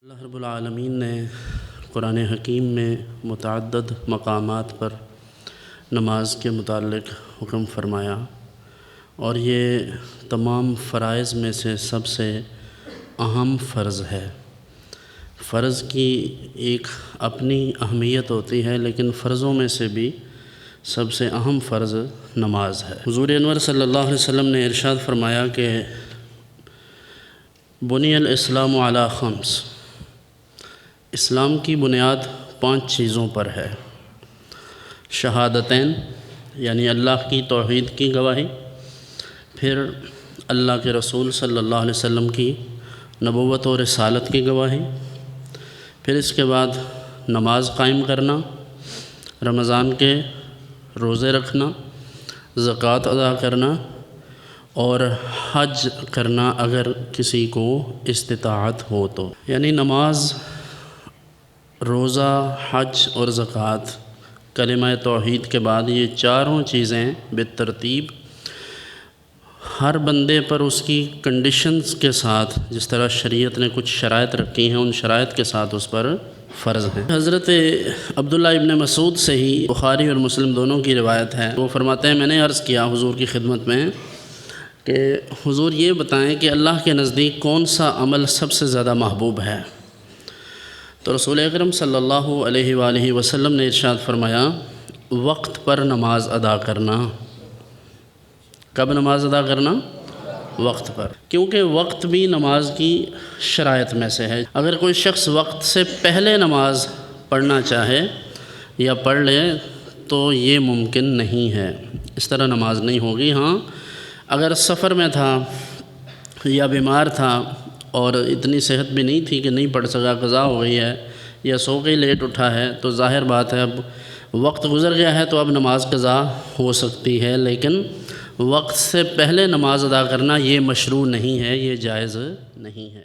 اللہ رب العالمین نے قرآن حکیم میں متعدد مقامات پر نماز کے متعلق حکم فرمایا، اور یہ تمام فرائض میں سے سب سے اہم فرض ہے۔ فرض کی ایک اپنی اہمیت ہوتی ہے، لیکن فرضوں میں سے بھی سب سے اہم فرض نماز ہے۔ حضور انور صلی اللہ علیہ وسلم نے ارشاد فرمایا کہ بنی الاسلام علی خمس، اسلام کی بنیاد 5 چیزوں پر ہے۔ شہادتین یعنی اللہ کی توحید کی گواہی، پھر اللہ کے رسول صلی اللہ علیہ وسلم کی نبوت و رسالت کی گواہی، پھر اس کے بعد نماز قائم کرنا، رمضان کے روزے رکھنا، زکوٰۃ ادا کرنا اور حج کرنا اگر کسی کو استطاعت ہو تو۔ یعنی نماز، روزہ، حج اور زکوٰۃ، کلمہ توحید کے بعد یہ چاروں چیزیں بالترتیب ہر بندے پر اس کی کنڈیشنز کے ساتھ، جس طرح شریعت نے کچھ شرائط رکھی ہیں، ان شرائط کے ساتھ اس پر فرض ہیں۔ حضرت عبداللہ ابن مسعود سے ہی بخاری اور مسلم دونوں کی روایت ہے، وہ فرماتے ہیں میں نے عرض کیا حضور کی خدمت میں کہ حضور یہ بتائیں کہ اللہ کے نزدیک کون سا عمل سب سے زیادہ محبوب ہے؟ تو رسول اکرم صلی اللہ علیہ وآلہ وسلم نے ارشاد فرمایا وقت پر نماز ادا کرنا۔ کب نماز ادا کرنا؟ وقت پر، کیونکہ وقت بھی نماز کی شرائط میں سے ہے۔ اگر کوئی شخص وقت سے پہلے نماز پڑھنا چاہے یا پڑھ لے تو یہ ممکن نہیں ہے، اس طرح نماز نہیں ہوگی۔ ہاں، اگر سفر میں تھا یا بیمار تھا اور اتنی صحت بھی نہیں تھی کہ نہیں پڑھ سکا، قضا ہو گئی ہے یا سو کے لیٹ اٹھا ہے، تو ظاہر بات ہے اب وقت گزر گیا ہے تو اب نماز قضا ہو سکتی ہے، لیکن وقت سے پہلے نماز ادا کرنا یہ مشروع نہیں ہے، یہ جائز نہیں ہے۔